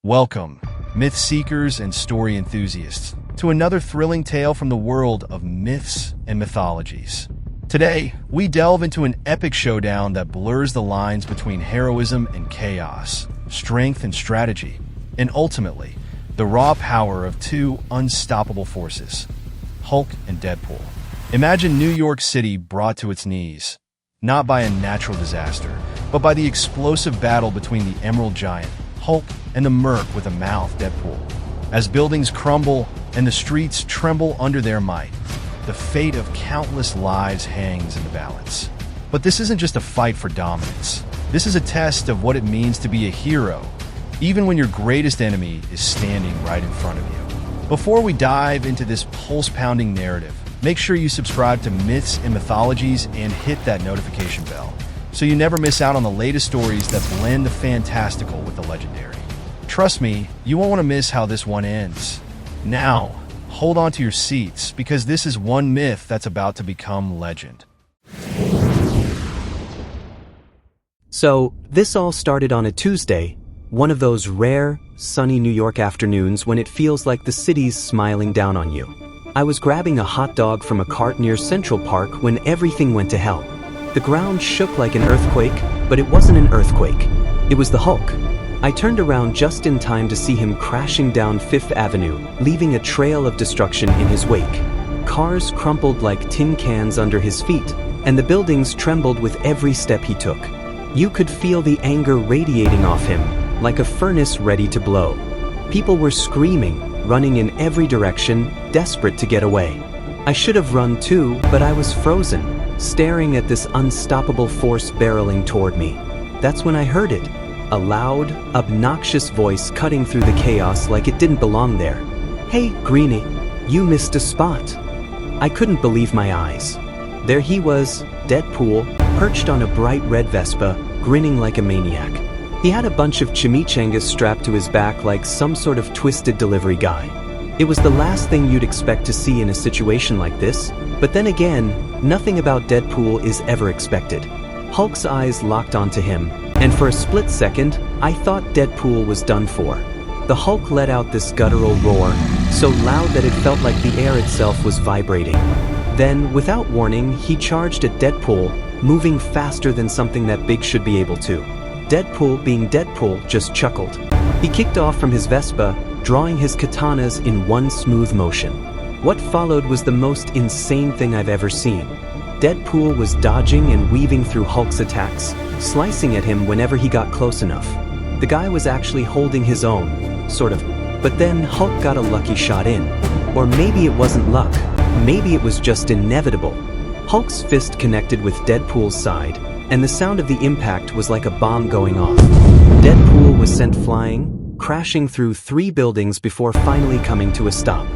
Welcome, myth seekers and story enthusiasts, to another thrilling tale from the world of myths and mythologies. Today, we delve into an epic showdown that blurs the lines between heroism and chaos, strength and strategy, and ultimately, the raw power of two unstoppable forces, Hulk and Deadpool. Imagine New York City brought to its knees, not by a natural disaster, but by the explosive battle between the Emerald Giant, Hulk, and the Merc with a mouth, Deadpool. As buildings crumble and the streets tremble under their might, the fate of countless lives hangs in the balance. But this isn't just a fight for dominance. This is a test of what it means to be a hero, even when your greatest enemy is standing right in front of you. Before we dive into this pulse-pounding narrative, make sure you subscribe to Myths and Mythologies and hit that notification bell, so you never miss out on the latest stories that blend the fantastical with the legendary. Trust me, you won't want to miss how this one ends. Now, hold on to your seats, because this is one myth that's about to become legend. So, this all started on a Tuesday, one of those rare, sunny New York afternoons when it feels like the city's smiling down on you. I was grabbing a hot dog from a cart near Central Park when everything went to hell. The ground shook like an earthquake, but it wasn't an earthquake. It was the Hulk. I turned around just in time to see him crashing down Fifth Avenue, leaving a trail of destruction in his wake. Cars crumpled like tin cans under his feet, and the buildings trembled with every step he took. You could feel the anger radiating off him, like a furnace ready to blow. People were screaming, running in every direction, desperate to get away. I should have run too, but I was frozen, staring at this unstoppable force barreling toward me. That's when I heard it, a loud, obnoxious voice cutting through the chaos like it didn't belong there. "Hey, Greenie, you missed a spot." I couldn't believe my eyes. There he was, Deadpool, perched on a bright red Vespa, grinning like a maniac. He had a bunch of chimichangas strapped to his back like some sort of twisted delivery guy. It was the last thing you'd expect to see in a situation like this, but then again, nothing about Deadpool is ever expected. Hulk's eyes locked onto him, and for a split second, I thought Deadpool was done for. The Hulk let out this guttural roar, so loud that it felt like the air itself was vibrating. Then, without warning, he charged at Deadpool, moving faster than something that big should be able to. Deadpool, being Deadpool, just chuckled. He kicked off from his Vespa, drawing his katanas in one smooth motion. What followed was the most insane thing I've ever seen. Deadpool was dodging and weaving through Hulk's attacks, slicing at him whenever he got close enough. The guy was actually holding his own, sort of. But then Hulk got a lucky shot in. Or maybe it wasn't luck. Maybe it was just inevitable. Hulk's fist connected with Deadpool's side, and the sound of the impact was like a bomb going off. Deadpool was sent flying, crashing through 3 buildings before finally coming to a stop.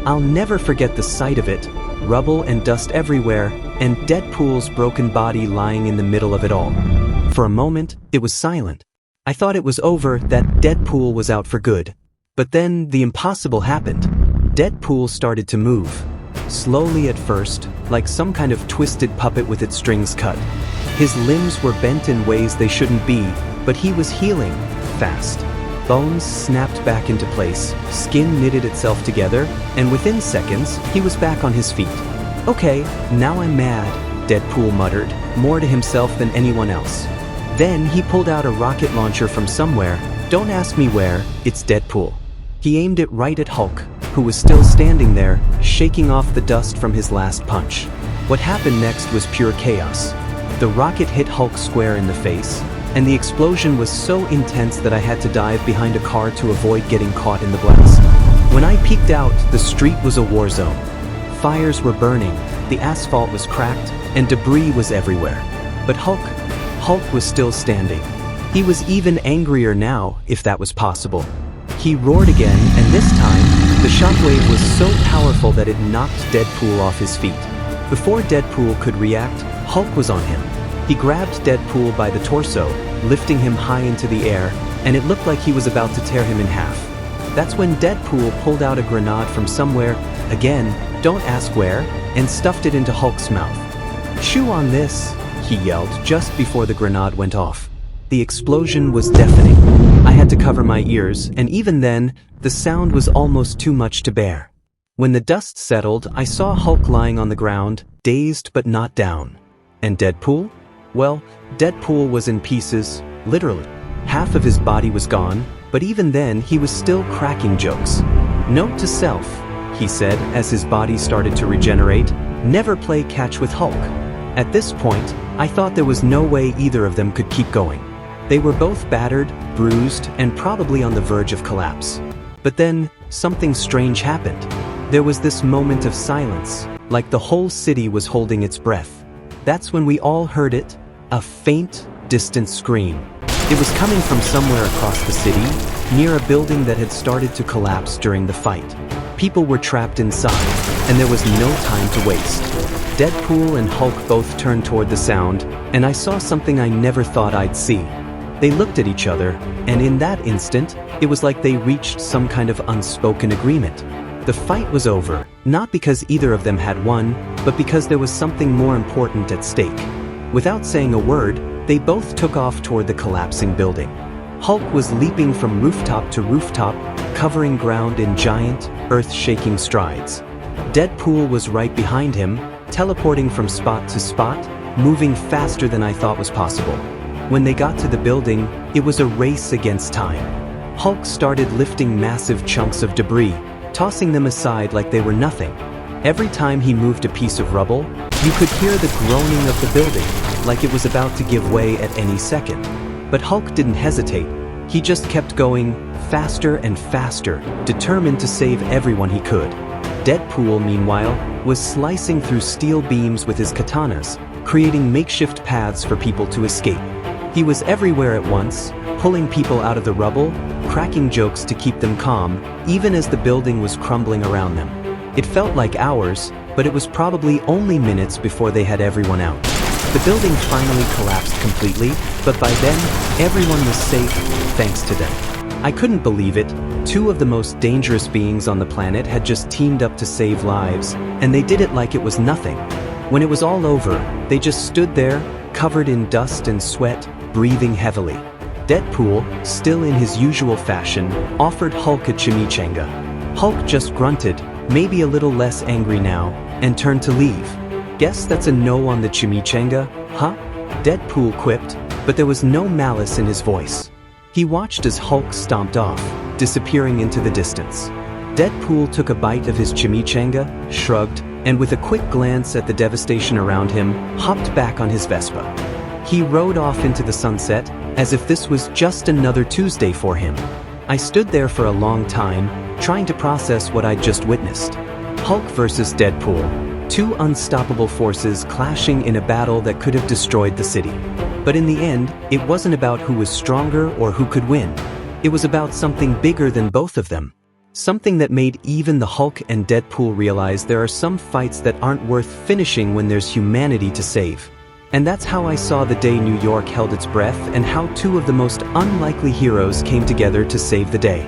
I'll never forget the sight of it, rubble and dust everywhere, and Deadpool's broken body lying in the middle of it all. For a moment, it was silent. I thought it was over, that Deadpool was out for good. But then the impossible happened. Deadpool started to move. Slowly at first, like some kind of twisted puppet with its strings cut. His limbs were bent in ways they shouldn't be, but he was healing, fast. Bones snapped back into place, skin knitted itself together, and within seconds, he was back on his feet. "Okay, now I'm mad," Deadpool muttered, more to himself than anyone else. Then he pulled out a rocket launcher from somewhere. Don't ask me where, it's Deadpool. He aimed it right at Hulk, who was still standing there, shaking off the dust from his last punch. What happened next was pure chaos. The rocket hit Hulk square in the face, and the explosion was so intense that I had to dive behind a car to avoid getting caught in the blast. When I peeked out, the street was a war zone. Fires were burning, the asphalt was cracked, and debris was everywhere. But Hulk was still standing. He was even angrier now, if that was possible. He roared again, and this time, the shockwave was so powerful that it knocked Deadpool off his feet. Before Deadpool could react, Hulk was on him. He grabbed Deadpool by the torso, lifting him high into the air, and it looked like he was about to tear him in half. That's when Deadpool pulled out a grenade from somewhere, again, don't ask where, and stuffed it into Hulk's mouth. "Chew on this," he yelled just before the grenade went off. The explosion was deafening. I had had to cover my ears, and even then, the sound was almost too much to bear. When the dust settled, I saw Hulk lying on the ground, dazed but not down. And Deadpool? Well, Deadpool was in pieces, literally. Half of his body was gone, but even then he was still cracking jokes. "Note to self," he said as his body started to regenerate, "never play catch with Hulk." At this point, I thought there was no way either of them could keep going. They were both battered, bruised, and probably on the verge of collapse. But then, something strange happened. There was this moment of silence, like the whole city was holding its breath. That's when we all heard it, a faint, distant scream. It was coming from somewhere across the city, near a building that had started to collapse during the fight. People were trapped inside, and there was no time to waste. Deadpool and Hulk both turned toward the sound, and I saw something I never thought I'd see. They looked at each other, and in that instant, it was like they reached some kind of unspoken agreement. The fight was over, not because either of them had won, but because there was something more important at stake. Without saying a word, they both took off toward the collapsing building. Hulk was leaping from rooftop to rooftop, covering ground in giant, earth-shaking strides. Deadpool was right behind him, teleporting from spot to spot, moving faster than I thought was possible. When they got to the building, it was a race against time. Hulk started lifting massive chunks of debris, tossing them aside like they were nothing. Every time he moved a piece of rubble, you could hear the groaning of the building, like it was about to give way at any second. But Hulk didn't hesitate. He just kept going, faster and faster, determined to save everyone he could. Deadpool, meanwhile, was slicing through steel beams with his katanas, creating makeshift paths for people to escape. He was everywhere at once, pulling people out of the rubble, cracking jokes to keep them calm, even as the building was crumbling around them. It felt like hours, but it was probably only minutes before they had everyone out. The building finally collapsed completely, but by then, everyone was safe, thanks to them. I couldn't believe it. Two of the most dangerous beings on the planet had just teamed up to save lives, and they did it like it was nothing. When it was all over, they just stood there, covered in dust and sweat, breathing heavily. Deadpool, still in his usual fashion, offered Hulk a chimichanga. Hulk just grunted, maybe a little less angry now, and turned to leave. "Guess that's a no on the chimichanga, huh?" Deadpool quipped, but there was no malice in his voice. He watched as Hulk stomped off, disappearing into the distance. Deadpool took a bite of his chimichanga, shrugged, and with a quick glance at the devastation around him, hopped back on his Vespa. He rode off into the sunset, as if this was just another Tuesday for him. I stood there for a long time, trying to process what I'd just witnessed. Hulk versus Deadpool. Two unstoppable forces clashing in a battle that could have destroyed the city. But in the end, it wasn't about who was stronger or who could win. It was about something bigger than both of them. Something that made even the Hulk and Deadpool realize there are some fights that aren't worth finishing when there's humanity to save. And that's how I saw the day New York held its breath and how two of the most unlikely heroes came together to save the day.